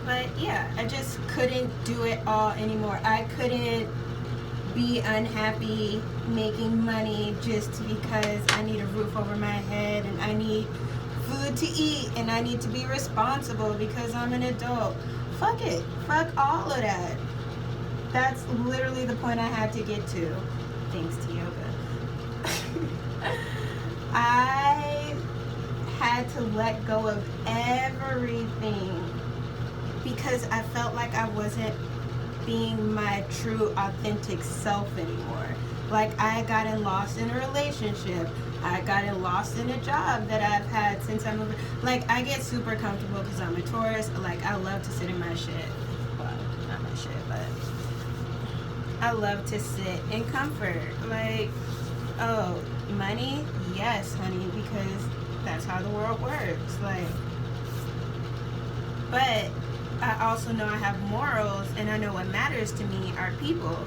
But yeah, I just couldn't do it all anymore. I couldn't be unhappy making money just because I need a roof over my head and I need food to eat and I need to be responsible because I'm an adult. Fuck it. Fuck all of that. That's literally the point I had to get to, thanks to yoga. I had to let go of everything because I felt like I wasn't being my true authentic self anymore. Like, I had gotten lost in a relationship. I had gotten lost in a job that I've had since I'm over. Like, I get super comfortable because I'm a Taurus. Like, I love to sit in my shit. Well, not my shit, but I love to sit in comfort. Like, oh, money? Yes, honey, because that's how the world works. Like, but I also know I have morals and I know what matters to me are people.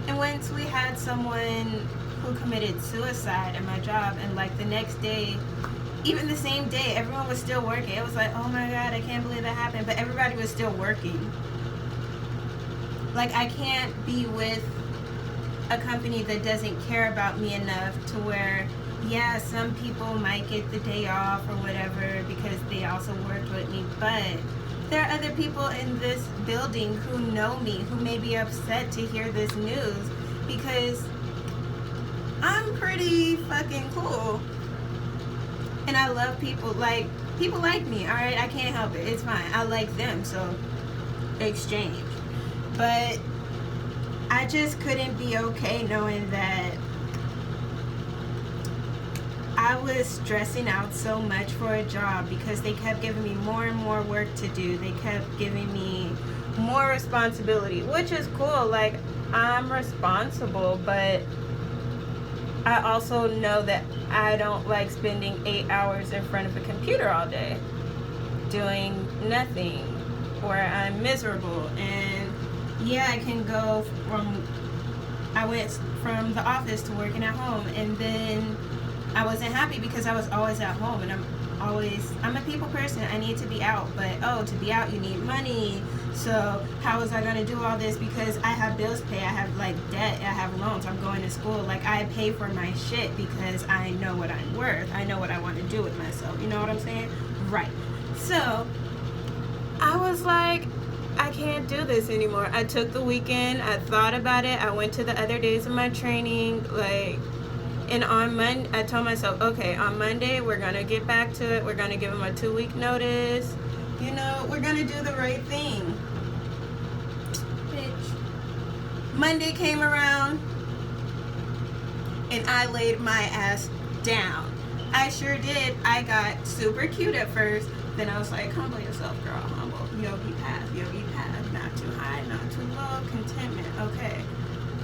And once we had someone who committed suicide at my job, and like the next day, even the same day, everyone was still working. It was like, oh my God, I can't believe that happened. But everybody was still working. Like, I can't be with a company that doesn't care about me enough to where, yeah, some people might get the day off or whatever because they also worked with me, but there are other people in this building who know me, who may be upset to hear this news because I'm pretty fucking cool. And I love people. Like, people like me, alright? I can't help it. It's fine. I like them, so exchange. But I just couldn't be okay knowing that I was stressing out so much for a job because they kept giving me more and more work to do. They kept giving me more responsibility, which is cool. Like, I'm responsible, but I also know that I don't like spending 8 hours in front of a computer all day doing nothing, or I'm miserable. And yeah, I went from the office to working at home, and then I wasn't happy because I was always at home, and I'm a people person. I need to be out, but to be out you need money. So how was I gonna do all this? Because I have bills to pay, I have like debt, I have loans, I'm going to school. Like, I pay for my shit because I know what I'm worth. I know what I want to do with myself. You know what I'm saying? Right. So I was like, I can't do this anymore. I took the weekend, I thought about it, I went to the other days of my training, like, and on Monday, I told myself, okay, on Monday, we're going to get back to it. We're going to give them a 2-week notice. You know, we're going to do the right thing. Bitch. Monday came around, and I laid my ass down. I sure did. I got super cute at first. Then I was like, humble yourself, girl, humble. Yogi path. Not too high, not too low. Contentment. Okay.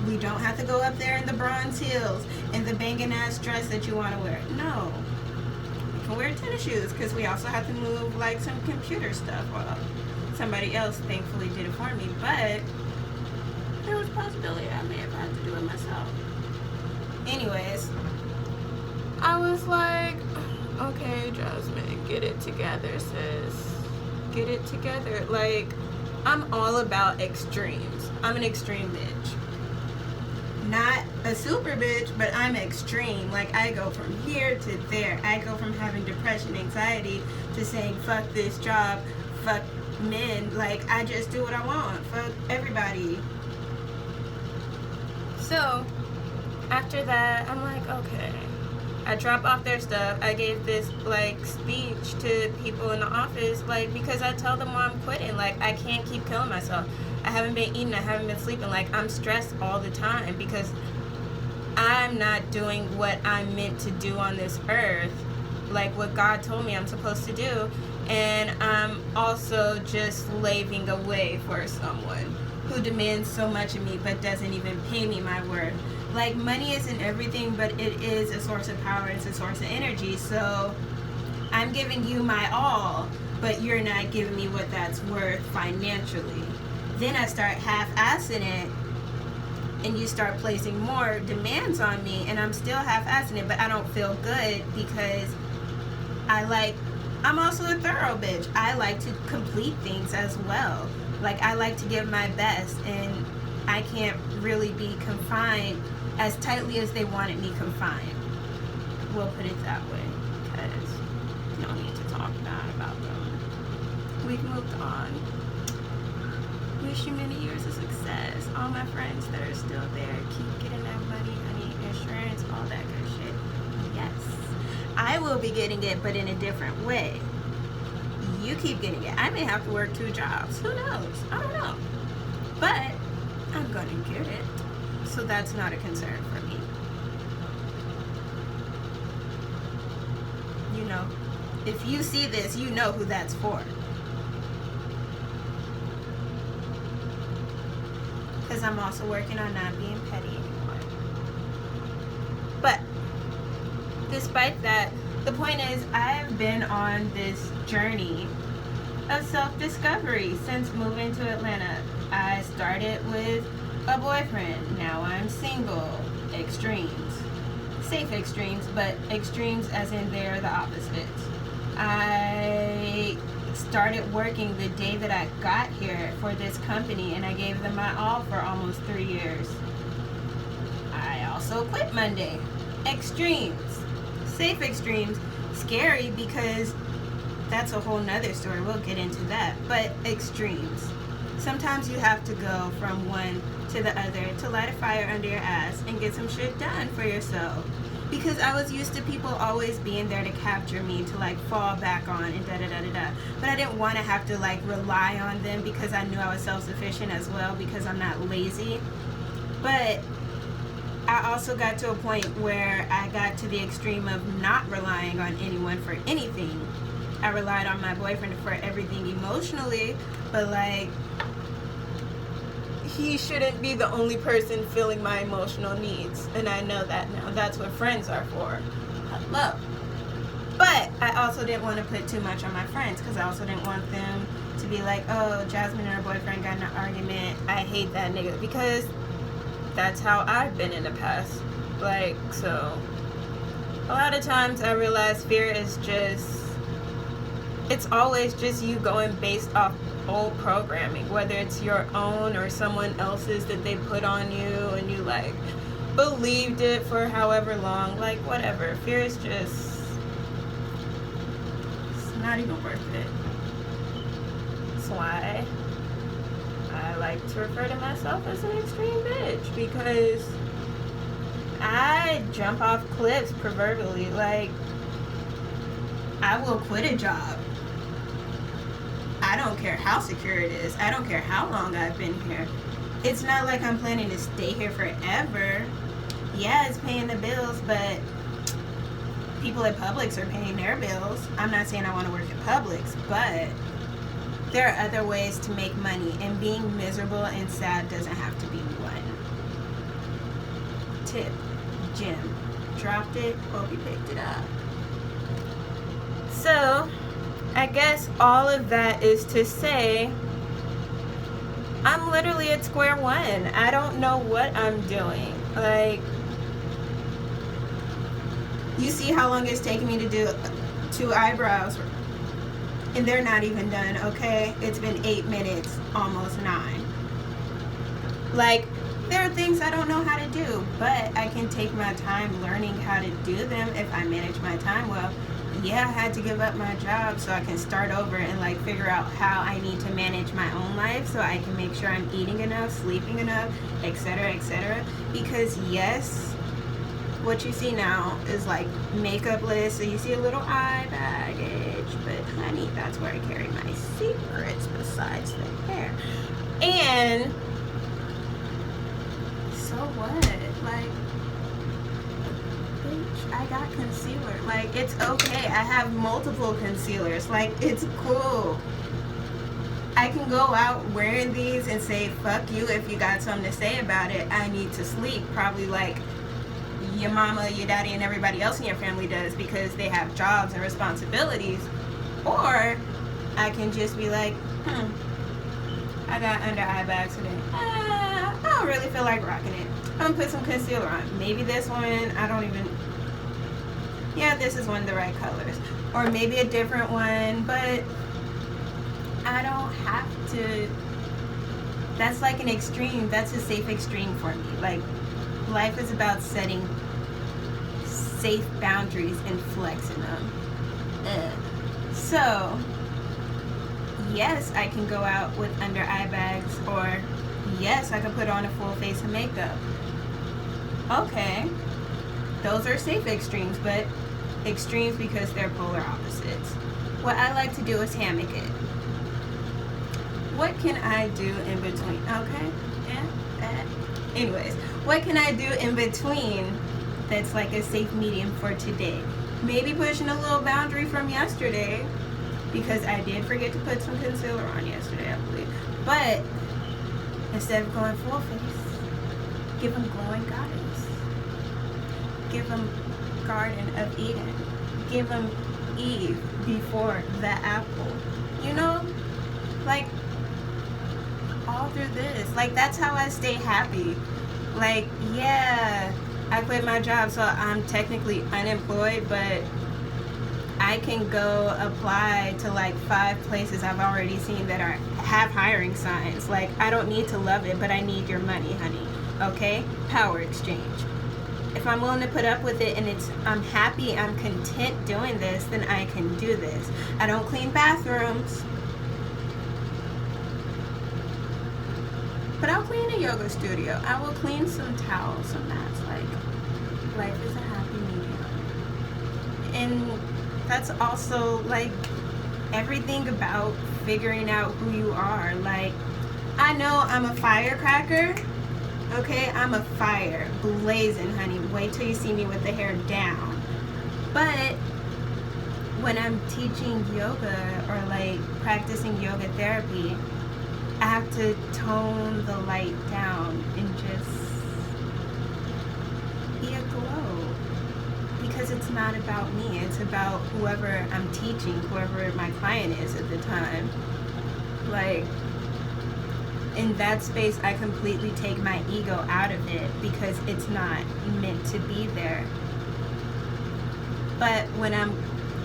We don't have to go up there in the bronze heels and the banging ass dress that you want to wear. No. We can wear tennis shoes because we also have to move like some computer stuff. Well, somebody else thankfully did it for me, but there was a possibility I may have had to do it myself. Anyways, I was like, okay, Jasmine, get it together, sis. Get it together. Like, I'm all about extremes. I'm an extreme bitch. Not a super bitch, but I'm extreme. Like, I go from here to there. I go from having depression, anxiety, to saying fuck this job, fuck men. Like, I just do what I want. Fuck everybody. So after that, I'm like, okay. I drop off their stuff. I gave this like speech to people in the office, like, because I tell them why I'm quitting. Like, I can't keep killing myself. I haven't been eating, I haven't been sleeping. Like, I'm stressed all the time because I'm not doing what I'm meant to do on this earth, like what God told me I'm supposed to do. And I'm also just slaving away for someone who demands so much of me but doesn't even pay me my worth. Like, money isn't everything, but it is a source of power, it's a source of energy. So I'm giving you my all, but you're not giving me what that's worth financially. Then I start half-assing it, and you start placing more demands on me, and I'm still half-assing it, but I don't feel good because I like I'm also a thorough bitch. I like to complete things as well. Like, I like to give my best, and I can't really be confined as tightly as they wanted me confined. We'll put it that way, because no need to talk bad about them. We've moved on. Wish you many years of success. All my friends that are still there, keep getting that money, honey, insurance, all that good shit. Yes. I will be getting it, but in a different way. You keep getting it. I may have to work 2 jobs. Who knows? I don't know. But I'm going to get it. So that's not a concern for me. You know, if you see this, you know who that's for. Because I'm also working on not being petty anymore. But despite that, the point is, I've been on this journey of self-discovery since moving to Atlanta. I started with a boyfriend. Now I'm single. Extremes. Safe extremes, but extremes as in they're the opposites. I started working the day that I got here for this company, and I gave them my all for almost 3 years. I also quit Monday. Extremes. Safe extremes. Scary because that's a whole nother story. We'll get into that. But extremes. Sometimes you have to go from one to the other to light a fire under your ass and get some shit done for yourself. Because I was used to people always being there to capture me, to like fall back on and da-da-da-da-da. But I didn't want to have to like rely on them because I knew I was self-sufficient as well, because I'm not lazy. But I also got to a point where I got to the extreme of not relying on anyone for anything. I relied on my boyfriend for everything emotionally, but like, he shouldn't be the only person filling my emotional needs. And I know that now. That's what friends are for. Hello. But I also didn't want to put too much on my friends, because I also didn't want them to be like, oh, Jasmine and her boyfriend got in an argument. I hate that nigga. Because that's how I've been in the past. Like, so a lot of times I realize fear is just, it's always just you going based off old programming, whether it's your own or someone else's that they put on you, and you like believed it for however long. Like, whatever. Fear is just, it's not even worth it. That's why I like to refer to myself as an extreme bitch, because I jump off cliffs proverbially. Like, I will quit a job. I don't care how secure it is. I don't care how long I've been here. It's not like I'm planning to stay here forever. Yeah, it's paying the bills, but people at Publix are paying their bills. I'm not saying I want to work at Publix, but there are other ways to make money, and being miserable and sad doesn't have to be one. Tip. Jim. Dropped it. Hope you picked it up. So, I guess all of that is to say, I'm literally at square one. I don't know what I'm doing. Like, you see how long it's taking me to do 2 eyebrows, and they're not even done, okay? It's been 8 minutes, almost 9. Like, there are things I don't know how to do, but I can take my time learning how to do them if I manage my time well. Yeah, I had to give up my job so I can start over and like figure out how I need to manage my own life so I can make sure I'm eating enough, sleeping enough, etc., etc. Because yes, what you see now is like makeup list, so you see a little eye baggage, but honey, that's where I carry my secrets besides the hair. And so what? Like, I got concealer. Like, it's okay. I have multiple concealers. Like, it's cool. I can go out wearing these and say, fuck you if you got something to say about it. I need to sleep. Probably like your mama, your daddy, and everybody else in your family does, because they have jobs and responsibilities. Or I can just be like, I got under eye bags today. I don't really feel like rocking it. I'm gonna put some concealer on. Maybe this one, I don't even... Yeah, this is one of the right colors. or maybe a different one, but I don't have to. That's like an extreme. That's a safe extreme for me. Like, life is about setting safe boundaries and flexing them. So, yes, I can go out with under eye bags, or yes, I can put on a full face of makeup. Okay, those are safe extremes, but extremes because they're polar opposites. What I like to do is hammock it. What can I do in between? Okay, yeah. Anyways, what can I do in between that's like a safe medium for today? Maybe pushing a little boundary from yesterday, because I did forget to put some concealer on yesterday, I believe. But instead of going full face, give them glowing goddess. Give them Garden of Eden. Give them Eve before the apple. You know, like, all through this. Like, that's how I stay happy. Like, yeah, I quit my job, so I'm technically unemployed, but I can go apply to like 5 places I've already seen that have hiring signs. Like, I don't need to love it, but I need your money, honey. Okay? Power exchange. If I'm willing to put up with it and I'm happy, I'm content doing this, then I can do this. I don't clean bathrooms, but I'll clean a yoga studio. I will clean some towels, some mats. Like, life is a happy medium. And that's also like everything about figuring out who you are. Like, I know I'm a firecracker. Okay, I'm a fire blazing, honey. Wait till you see me with the hair down. But when I'm teaching yoga or like practicing yoga therapy, I have to tone the light down and just be aglow, because it's not about me. It's about whoever I'm teaching, whoever my client is at the time. Like, in that space, I completely take my ego out of it because it's not meant to be there. But when I'm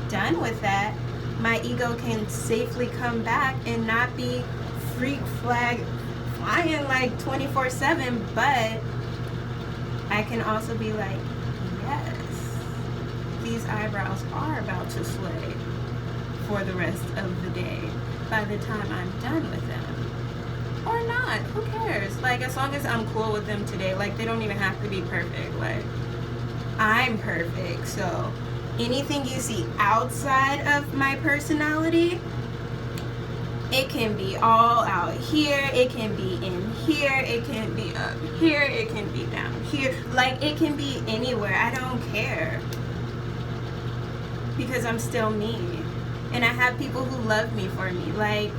done with that, my ego can safely come back and not be freak flag flying like 24/7, but I can also be like, yes, these eyebrows are about to slay for the rest of the day by the time I'm done with them. Or not, who cares? Like, as long as I'm cool with them today, like, they don't even have to be perfect. Like, I'm perfect, so anything you see outside of my personality, it can be all out here, it can be in here, it can be up here, it can be down here. Like, it can be anywhere. I don't care, because I'm still me. And I have people who love me for me. Like,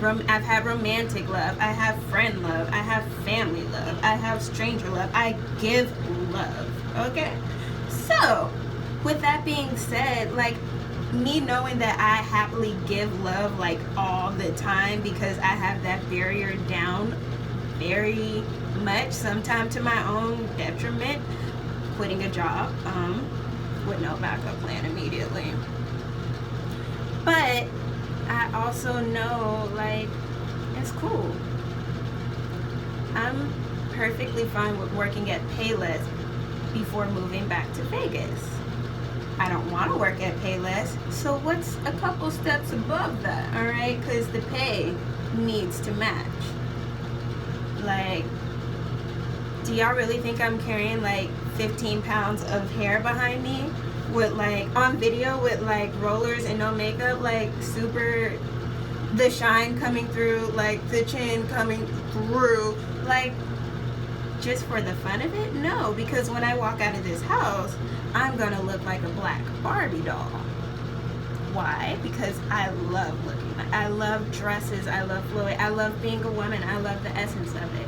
I've had romantic love, I have friend love, I have family love, I have stranger love. I give love, okay? So, with that being said, like, me knowing that I happily give love like all the time, because I have that barrier down very much, sometimes to my own detriment, quitting a job with no backup plan immediately. But I also know, like, it's cool. I'm perfectly fine with working at Payless before moving back to Vegas. I don't want to work at Payless, so what's a couple steps above that, alright? Because the pay needs to match. Like, do y'all really think I'm carrying like 15 pounds of hair behind me with like, on video with like rollers and no makeup, like super, the shine coming through, like the chin coming through, like, just for the fun of it? No, because when I walk out of this house, I'm gonna look like a black Barbie doll. Why? Because I love looking like, I love dresses, I love fluid, I love being a woman, I love the essence of it.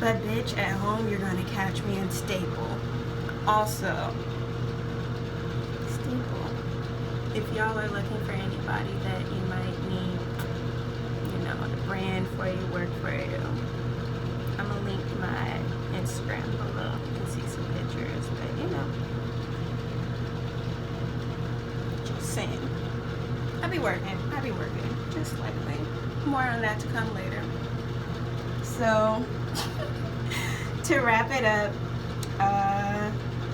But bitch, at home you're gonna catch me in staple. Also, staple. If y'all are looking for anybody that you might need, you know, the brand for you, work for you, I'm gonna link my Instagram below. You can see some pictures, but you know, just Just saying. I'll be working. Just slightly. More on that to come later. So, to wrap it up,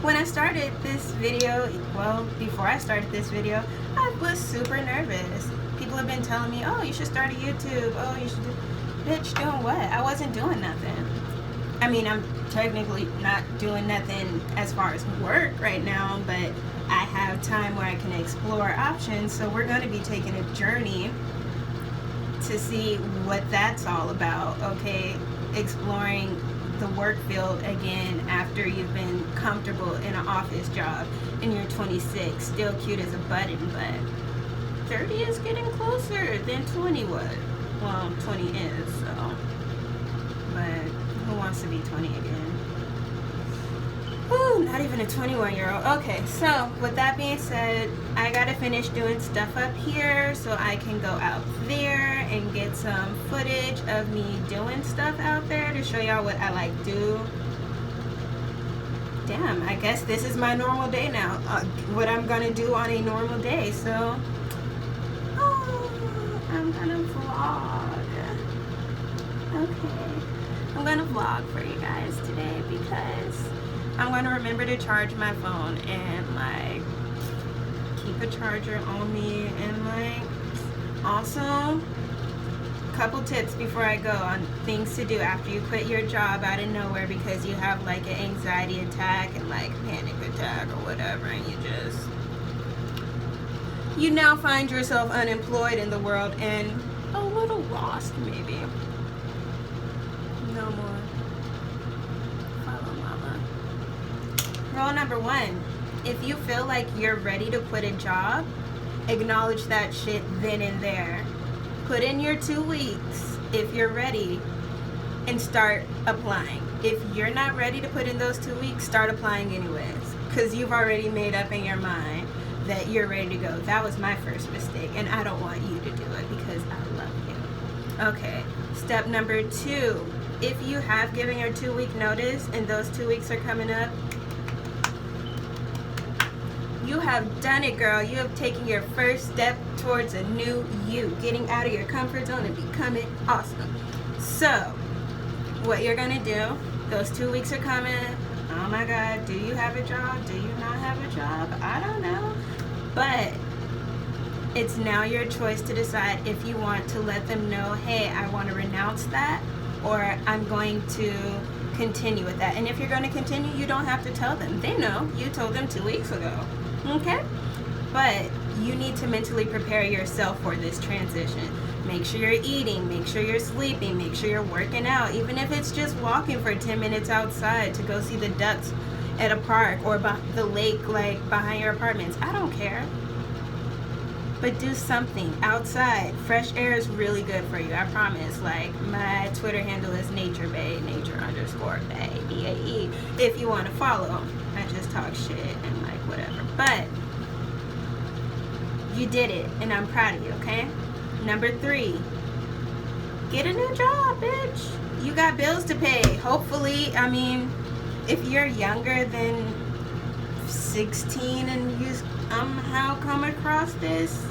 when I started this video, well, before I started this video, I was super nervous. People have been telling me, oh, you should start a YouTube. Oh, you should do... Bitch, doing what? I wasn't doing nothing. I mean, I'm technically not doing nothing as far as work right now, but I have time where I can explore options. So we're going to be taking a journey to see what that's all about, okay? Exploring the work field again after you've been comfortable in an office job and you're 26, still cute as a button, but 30 is getting closer than 20 was. Well, 20 is, so. But who wants to be 20 again? Whew, not even a 21-year-old. Okay, so with that being said, I gotta finish doing stuff up here so I can go out there and get some footage of me doing stuff out there to show y'all what I like do. Damn, I guess this is my normal day now. What I'm gonna do on a normal day, so I'm gonna vlog. Okay, I'm gonna vlog for you guys today because I'm going to remember to charge my phone and like keep a charger on me, and like also couple tips before I go on things to do after you quit your job out of nowhere because you have like an anxiety attack and like panic attack or whatever, and you now find yourself unemployed in the world and a little lost maybe. No more. Rule number 1, if you feel like you're ready to quit a job, acknowledge that shit then and there. Put in your 2 weeks if you're ready and start applying. If you're not ready to put in those 2 weeks, start applying anyways, because you've already made up in your mind that you're ready to go. That was my first mistake, and I don't want you to do it because I love you. Okay, step number 2, if you have given your 2-week notice and those 2 weeks are coming up, you have done it, girl. You have taken your first step towards a new you, getting out of your comfort zone and becoming awesome. So, what you're gonna do, those 2 weeks are coming. Oh my God, do you have a job? Do you not have a job? I don't know. But it's now your choice to decide if you want to let them know, hey, I want to renounce that, or I'm going to continue with that. And if you're going to continue, you don't have to tell them. They know. You told them 2 weeks ago. Okay? But you need to mentally prepare yourself for this transition. Make sure you're eating, make sure you're sleeping, make sure you're working out, even if it's just walking for 10 minutes outside to go see the ducks at a park or the lake like behind your apartments. I don't care. But do something outside. Fresh air is really good for you, I promise. Like, my Twitter handle is naturebae, nature_bae, B-A-E, if you want to follow. I just talk shit and like whatever. But you did it, and I'm proud of you, okay? Number 3, get a new job, bitch. You got bills to pay. Hopefully, I mean, if you're younger than 16 and you somehow come across this,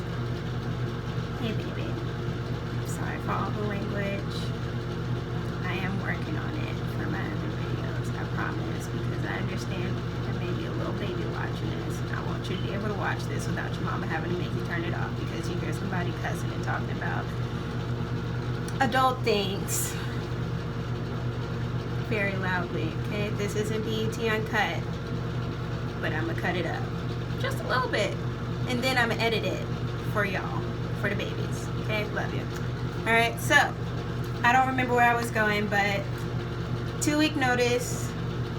hey baby, sorry for all the language. I am working on it for my other videos, I promise, because I understand there may be a little baby watching this, and I want you to be able to watch this without your mama having to make you turn it off because you hear somebody cussing and talking about adult things very loudly, okay? This isn't BET Uncut, but I'm gonna cut it up just a little bit, and then I'm gonna edit it for y'all, for the babies, okay? Love you. Alright, so I don't remember where I was going, but 2-week notice,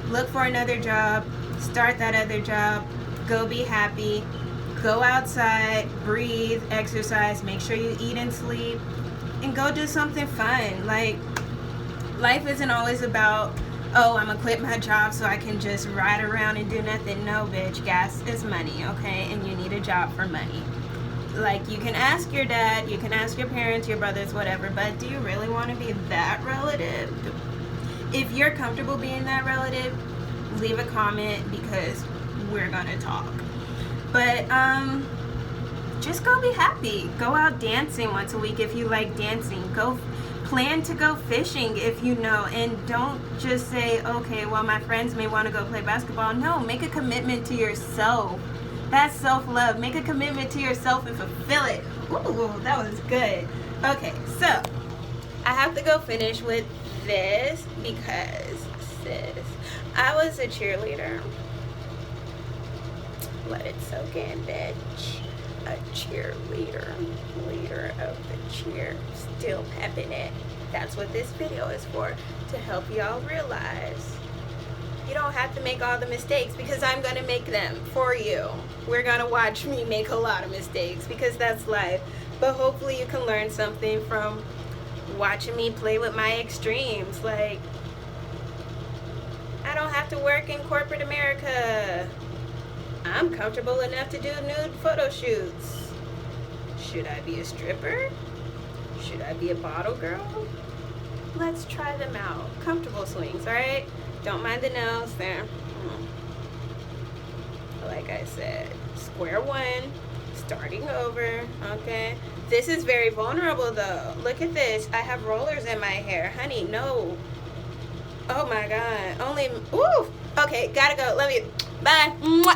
look for another job, start that other job, go be happy, go outside, breathe, exercise, make sure you eat and sleep, and go do something fun. Like, life isn't always about, oh, I'm gonna quit my job so I can just ride around and do nothing. No, bitch, gas is money, okay? And you need a job for money. Like, you can ask your dad, you can ask your parents, your brothers, whatever, but do you really want to be that relative? If you're comfortable being that relative, leave a comment because we're gonna talk. But just go be happy. Go out dancing once a week if you like dancing. Go plan to go fishing if you know, and don't just say, okay, well, my friends may want to go play basketball. No, make a commitment to yourself. That's self-love. Make a commitment to yourself and fulfill it. Ooh, that was good. Okay, so I have to go finish with this because, sis, I was a cheerleader. Let it soak in, bitch. A cheerleader, leader of the cheer, still pepping it. That's what this video is for, to help y'all realize you don't have to make all the mistakes, because I'm gonna make them for you. We're gonna watch me make a lot of mistakes because that's life. But hopefully you can learn something from watching me play with my extremes. Like, I don't have to work in corporate America. I'm comfortable enough to do nude photo shoots. Should I be a stripper? Should I be a bottle girl? Let's try them out. Comfortable swings, alright? Don't mind the nails there. Like I said, square one, starting over, okay? This is very vulnerable though. Look at this. I have rollers in my hair. Honey, no. Oh my God. Only, ooh. Okay, gotta go. Love you. Bye. Mwah.